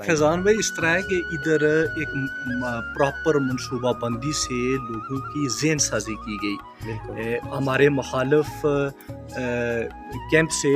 फैज़ान भाई, इस तरह है कि इधर एक प्रॉपर मनसूबा बंदी से लोगों की ज़हन साजी की गई। हमारे मुखालिफ कैंप से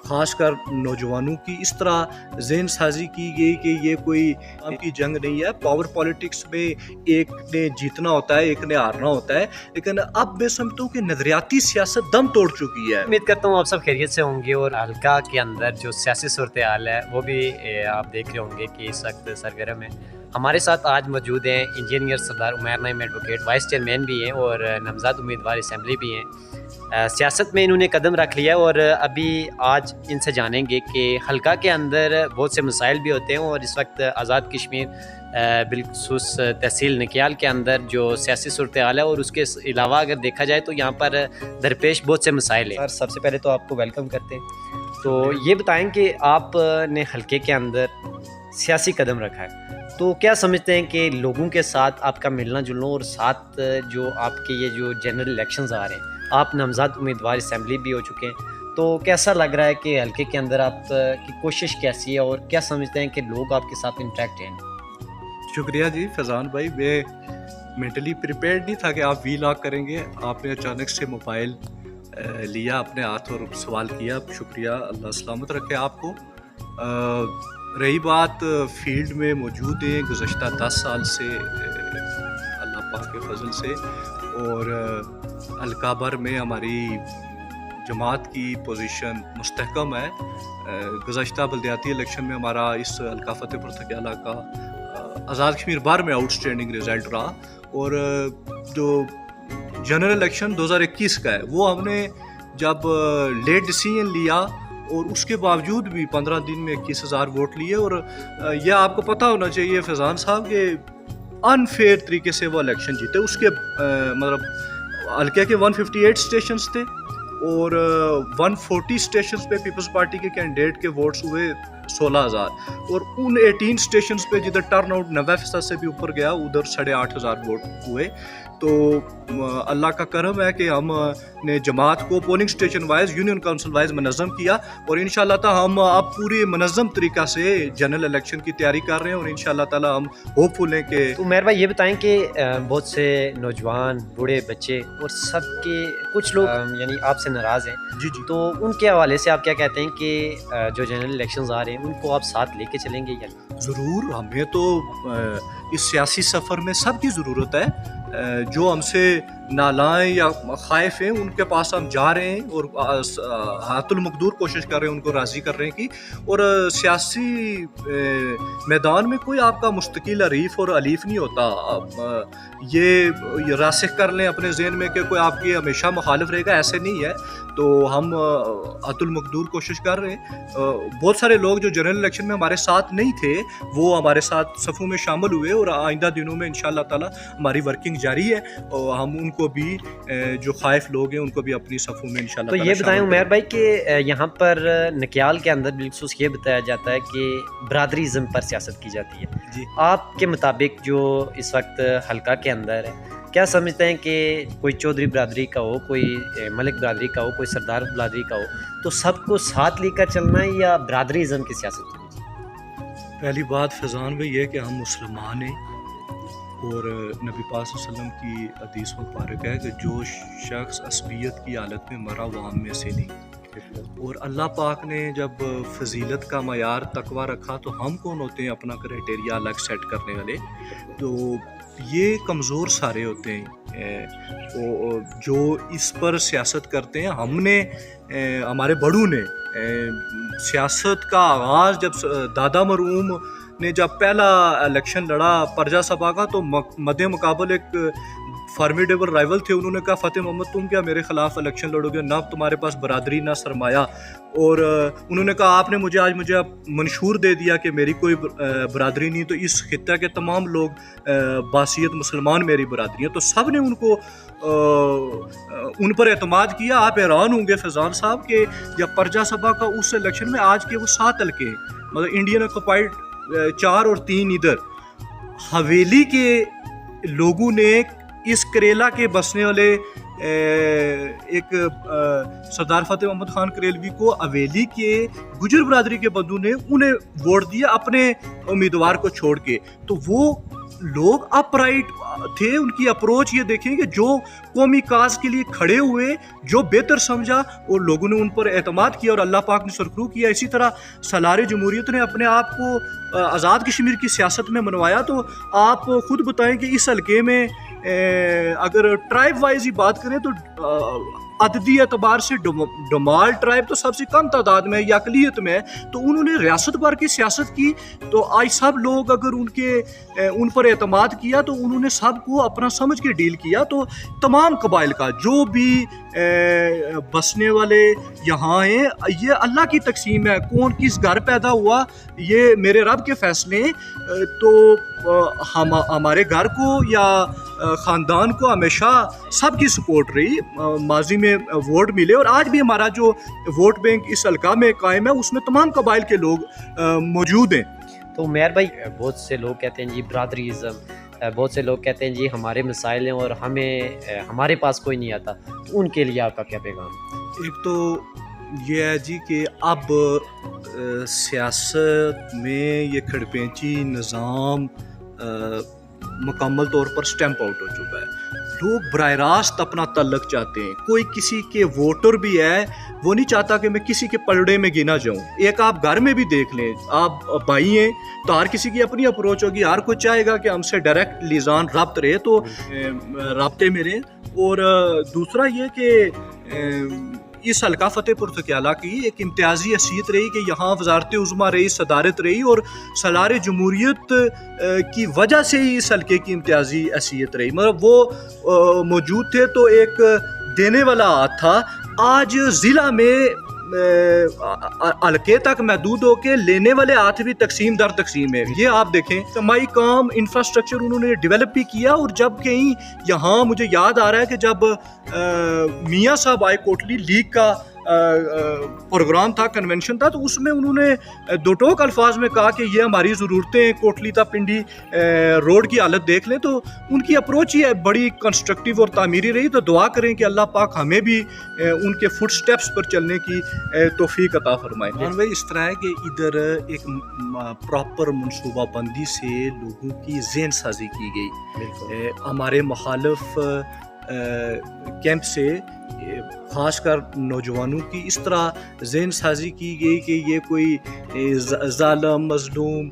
ख़ासकर नौजवानों की इस तरह ज़हन साजी की गई कि ये कोई की जंग नहीं है। पावर पॉलिटिक्स में एक ने जीतना होता है, एक ने हारना होता है, लेकिन अब मैं समझता हूँ कि नज़रियाती सियासत दम तोड़ चुकी है। उम्मीद करता हूँ आप सब खैरियत से होंगे और हल्का के अंदर जो सियासी सूरत हाल है वो भी आप देख रहे होंगे कि इस वक्त सरगर्म है। हमारे साथ आज मौजूद हैं engineer Sardar Umair Naeem advocate, vice chairman भी हैं और नामज़द उम्मीदवार असम्बली भी हैं। सियासत में इन्होंने कदम रख लिया और अभी आज इनसे जानेंगे कि हल्का के अंदर बहुत से मसाइल भी होते हैं और इस वक्त आज़ाद कश्मीर बिलखुसूस तहसील नकियाल के अंदर जो सियासी सूरत हाल है और उसके अलावा अगर देखा जाए तो यहाँ पर दरपेश बहुत से मसाइल हैं। सर, सबसे पहले तो आपको वेलकम करते हैं। तो ये बताएं कि आपने हल्के के अंदर सियासी कदम रखा है, तो क्या समझते हैं कि लोगों के साथ आपका मिलना जुलना और साथ जो आपके ये जो जनरल इलेक्शंस आ रहे हैं, आप नामज़द उम्मीदवार असम्बली भी हो चुके हैं, तो कैसा लग रहा है कि हल्के के अंदर आपकी कोशिश कैसी है और क्या समझते हैं कि लोग आपके साथ इंटरेक्ट हैं? शुक्रिया जी फैज़ान भाई, मैं मेंटली प्रिपेयर्ड नहीं था कि आप वीलॉग करेंगे। आपने अचानक से मोबाइल लिया अपने हाथ और सवाल किया, शुक्रिया, अल्लाह सलामत रखे आपको। रही बात फील्ड में मौजूद हैं गुज़श्ता 10 साल से अल्लाह पाक के फजल से, और हल्का भर में हमारी जमात की पोजीशन मुस्तहकम है। गुज़श्ता बल्दियाती इलेक्शन में हमारा इस हल्का फतेहपुर तकियाला का आज़ाद कश्मीर भर में आउटस्टैंडिंग रिज़ल्ट रहा, और जो जनरल इलेक्शन 2021 का है वो हमने जब लेट डिसीजन लिया और उसके बावजूद भी 15 दिन में 21,000 वोट लिए। और यह आपको पता होना चाहिए फैज़ान साहब कि अनफेयर तरीके से वो इलेक्शन जीते। उसके मतलब हल्के के 158 स्टेशंस थे और 140 स्टेशंस पे पीपल्स पार्टी के कैंडिडेट के वोट्स हुए 16,000, और उन 18 स्टेशंस पे जिधर टर्न आउट 90% से भी ऊपर गया उधर 8,500 वोट हुए। तो अल्लाह का करम है कि हम ने जमात को polling station wise, union council wise मनज़्ज़म किया, और इंशाअल्लाह ताला हम अब पूरी मनज़्ज़म तरीक़ा से जनरल इलेक्शन की तैयारी कर रहे हैं, और इंशाअल्लाह ताला हम होपफुल हैं कि। तो मेहर भाई, ये बताएं कि बहुत से नौजवान, बूढ़े, बच्चे और सबके कुछ लोग यानी आपसे नाराज़ हैं जी, तो उनके हवाले से आप क्या कहते हैं कि जो जनरल इलेक्शंस आ रहे हैं उनको आप साथ लेके चलेंगे या नहीं? ज़रूर, हमें तो इस सियासी सफ़र में सबकी ज़रूरत है। जो हमसे नालाएं या खाइफ हैं उनके पास हम जा रहे हैं और हाथुल मकदूर कोशिश कर रहे हैं उनको राज़ी करने की। और सियासी मैदान में कोई आपका मुस्तकिल अरीफ और अलीफ नहीं होता। ये रासिख कर लें अपने ज़हन में कि कोई आपकी हमेशा मुखालिफ रहेगा, ऐसे नहीं है। तो हम हाथुल मकदूर कोशिश कर रहे हैं। बहुत सारे लोग जो जनरल इलेक्शन में हमारे साथ नहीं थे वो हमारे साथ सफ़ों में शामिल हुए, और आइंदा दिनों में इंशाअल्लाह ताला हमारी वर्किंग जारी है, और हम उनको भी जो खाइफ लोग हैं उनको भी अपनी सफ़ों में इंशाअल्लाह। तो ये बताएं उमैर भाई कि यहाँ पर नकियाल के अंदर बिलखुसूस ये बताया जाता है कि बरादरीज़म पर सियासत की जाती है जी। आपके मुताबिक जो इस वक्त हल्का के अंदर है, क्या समझते हैं कि कोई चौधरी बरादरी का हो, कोई मलिक बरादरी का हो, कोई सरदार बरादरी का हो, तो सबको साथ लेकर चलना है या बरादरीज़म की सियासत करनी चाहिए? पहली बात फैज़ान भाई ये कि हम मुसलमान हैं, और नबी पाक सल्लल्लाहु अलैहि वसल्लम की हदीस मुबारक है कि जो शख्स असबियत की हालत में मरा वो हम में से नहीं। और अल्लाह पाक ने जब फजीलत का मयार तकवा रखा तो हम कौन होते हैं अपना क्राइटेरिया अलग सेट करने वाले? तो ये कमज़ोर सारे होते हैं जो इस पर सियासत करते हैं। हमने हमारे बड़ों ने सियासत का आगाज़ जब दादा मरहूम ने जब पहला इलेक्शन लड़ा प्रजा सभा का, तो मद्दे मुकाबल एक फार्मिडेबल राइवल थे। उन्होंने कहा, फ़तेह मोहम्मद तुम क्या मेरे ख़िलाफ़ इलेक्शन लड़ोगे? ना तुम्हारे पास बरादरी ना सरमाया। और उन्होंने कहा आपने मुझे मंशूर दे दिया कि मेरी कोई बरादरी नहीं, तो इस खित्ते के तमाम लोग बासियत मुसलमान मेरी बरादरी है। तो सब ने उनको उन पर एतमाद किया। आप हैरान होंगे फैज़ान साहब कि जब प्रजा सभा का उस इलेक्शन में आज के वो 7 हल्के हैं, मतलब इंडियन ऑक्युपाइड 4 और 3 इधर, हवेली के लोगों ने इस करेला के बसने वाले ایک سردار فتح محمد خان کریلوی کو اویلی کے گجر برادری کے بندوں نے انہیں ووٹ دیا اپنے امیدوار کو چھوڑ کے. تو وہ لوگ اپ رائٹ تھے, ان کی اپروچ یہ دیکھیں کہ جو قومی کاز کے لیے کھڑے ہوئے, جو بہتر سمجھا اور لوگوں نے ان پر اعتماد کیا اور اللہ پاک نے سرخرو کیا. اسی طرح سالار جمہوریت نے اپنے آپ کو آزاد کشمیر کی سیاست میں منوایا. تو آپ خود بتائیں کہ اس حلقے میں اگر ٹرائب وائز ہی بات کریں تو عددی اعتبار سے ڈومال ٹرائب تو سب سے کم تعداد میں یا اقلیت میں ہے. تو انہوں نے ریاست بھر کی سیاست کی. تو آج سب لوگ اگر ان پر اعتماد کیا تو انہوں نے سب کو اپنا سمجھ کے ڈیل کیا. تو تمام قبائل کا جو بھی بسنے والے یہاں ہیں, یہ اللہ کی تقسیم ہے, کون کس گھر پیدا ہوا یہ میرے رب کے فیصلے ہیں. تو ہمارے گھر کو یا خاندان کو ہمیشہ سب کی سپورٹ رہی, ماضی میں ووٹ ملے, اور آج بھی ہمارا جو ووٹ بینک اس حلقہ میں قائم ہے اس میں تمام قبائل کے لوگ موجود ہیں. تو عمیر بھائی, بہت سے لوگ کہتے ہیں جی برادریزم, بہت سے لوگ کہتے ہیں جی ہمارے مسائل ہیں اور ہمارے پاس کوئی نہیں آتا, تو ان کے لیے آپ کا کیا پیغام؟ ایک تو یہ ہے جی کہ اب سیاست میں یہ کھڑپینچی نظام مکمل طور پر سٹیمپ آؤٹ ہو چکا ہے. لوگ براہ راست اپنا تعلق چاہتے ہیں. کوئی کسی کے ووٹر بھی ہے وہ نہیں چاہتا کہ میں کسی کے پلڑے میں گنا جاؤں. ایک آپ گھر میں بھی دیکھ لیں, آپ بھائی ہیں تو ہر کسی کی اپنی اپروچ ہوگی, ہر کوئی چاہے گا کہ ہم سے ڈائریکٹ لیزان رابط رہے, تو رابطے میں رہیں. اور دوسرا یہ کہ اس حلقہ فتح پور تکیالہ کی ایک امتیازی حیثیت رہی کہ یہاں وزارت عظمیٰ رہی, صدارت رہی, اور سالار جمہوریت کی وجہ سے ہی اس حلقے کی امتیازی حیثیت رہی. مطلب وہ موجود تھے تو ایک دینے والا ہاتھ تھا. آج ضلع میں حلقے تک محدود ہو کے لینے والے ہاتھ بھی تقسیم در تقسیم ہے. یہ آپ دیکھیں اجتماعی کام انفراسٹرکچر انہوں نے ڈیولپ بھی کیا. اور جب کہیں یہاں مجھے یاد آ رہا ہے کہ جب میاں صاحب آئے کوٹلی لیگ کا پروگرام تھا, کنونشن تھا, تو اس میں انہوں نے دو ٹوک الفاظ میں کہا کہ یہ ہماری ضرورتیں کوٹلی تا پنڈی روڈ کی حالت دیکھ لیں. تو ان کی اپروچ یہ بڑی کنسٹرکٹیو اور تعمیری رہی. تو دعا کریں کہ اللہ پاک ہمیں بھی ان کے فٹ سٹیپس پر چلنے کی توفیق عطا فرمائے. بھائی اس طرح ہے کہ ادھر ایک پراپر منصوبہ بندی سے لوگوں کی ذہن سازی کی گئی. ہمارے مخالف کیمپ سے خاص کر نوجوانوں کی اس طرح ذہن سازی کی گئی کہ یہ کوئی ظالم مظلوم,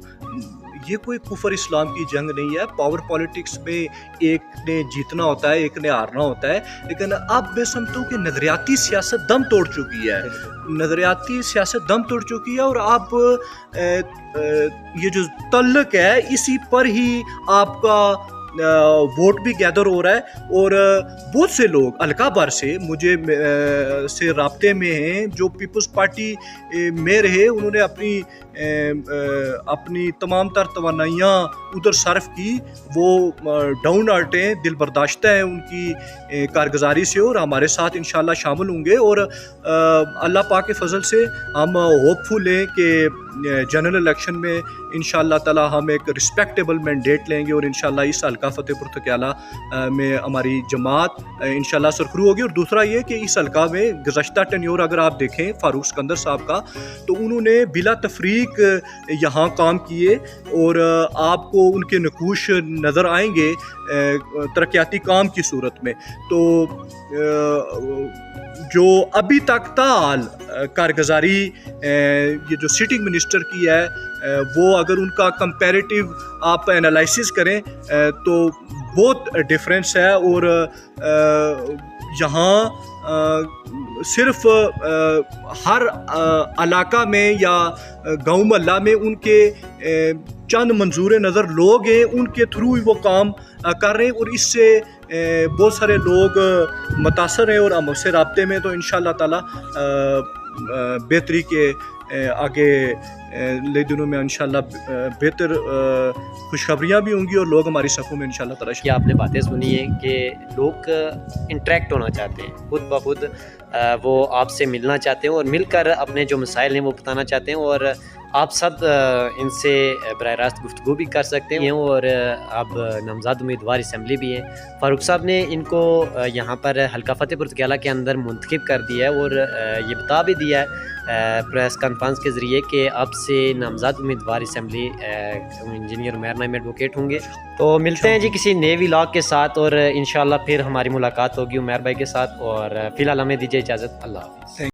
یہ کوئی کفر اسلام کی جنگ نہیں ہے. پاور پالیٹکس میں ایک نے جیتنا ہوتا ہے, ایک نے ہارنا ہوتا ہے. لیکن اب میں سمجھتا ہوں کہ نظریاتی سیاست دم توڑ چکی ہے, نظریاتی سیاست دم توڑ چکی ہے. اور اب یہ جو تعلق ہے اسی پر ہی آپ کا ووٹ بھی گیدر ہو رہا ہے. اور بہت سے لوگ حلقہ بھر سے مجھے سے رابطے میں ہیں جو پیپلز پارٹی میں رہے, انہوں نے اپنی تمام تر توانائیاں ادھر صرف کی. وہ ڈاؤن ہارٹ ہیں, دل برداشتہ ہیں ان کی کارگزاری سے, اور ہمارے ساتھ انشاءاللہ شامل ہوں گے. اور اللہ پاک کے فضل سے ہم ہوپ فل ہیں کہ جنرل الیکشن میں انشاءاللہ تعالی ہم ایک رسپیکٹیبل مینڈیٹ لیں گے, اور انشاءاللہ اس حلقہ فتح پور تکیالہ میں ہماری جماعت انشاءاللہ سرخرو ہوگی. اور دوسرا یہ کہ اس حلقہ میں گزشتہ ٹینیور اگر آپ دیکھیں فاروق سکندر صاحب کا, تو انہوں نے بلا تفریق یہاں کام کیے, اور آپ کو ان کے نقوش نظر آئیں گے ترقیاتی کام کی صورت میں. تو جو ابھی تک تاحال کارگزاری یہ جو سٹنگ منسٹر کی ہے, وہ اگر ان کا کمپیریٹیو آپ انالائسس کریں تو بہت ڈفرینس ہے. اور یہاں صرف ہر علاقہ میں یا گاؤں محلہ میں ان کے چند منظور نظر لوگ ہیں, ان کے تھرو ہی وہ کام کر رہے ہیں, اور اس سے بہت سارے لوگ متاثر ہیں اور ہم اس سے رابطے میں. تو انشاءاللہ تعالی بہتری کے آگے لے دنوں میں انشاءاللہ بہتر خوشخبریاں بھی ہوں گی اور لوگ ہماری صفوں میں انشاءاللہ تعالی کہ آپ نے باتیں سنی ہیں کہ لوگ انٹریکٹ ہونا چاہتے ہیں خود بخود، وہ آپ سے ملنا چاہتے ہیں اور مل کر اپنے جو مسائل ہیں وہ بتانا چاہتے ہیں، اور آپ سب ان سے براہ راست گفتگو بھی کر سکتے ہیں، اور اب نامزد امیدوار اسمبلی بھی ہیں۔ فاروق صاحب نے ان کو یہاں پر حلقہ فتح پور تکیالہ کے اندر منتخب کر دیا ہے، اور یہ بتا بھی دیا ہے پریس کانفرنس کے ذریعے کہ اب سے نامزد امیدوار اسمبلی انجینئر عمیر نعیم ایڈوکیٹ ہوں گے۔ تو ملتے ہیں جی کسی نئے ولاگ کے ساتھ، اور انشاءاللہ پھر ہماری ملاقات ہوگی عمیر بھائی کے ساتھ، اور فی الحال ہمیں دیجیے اجازت، اللہ حافظ۔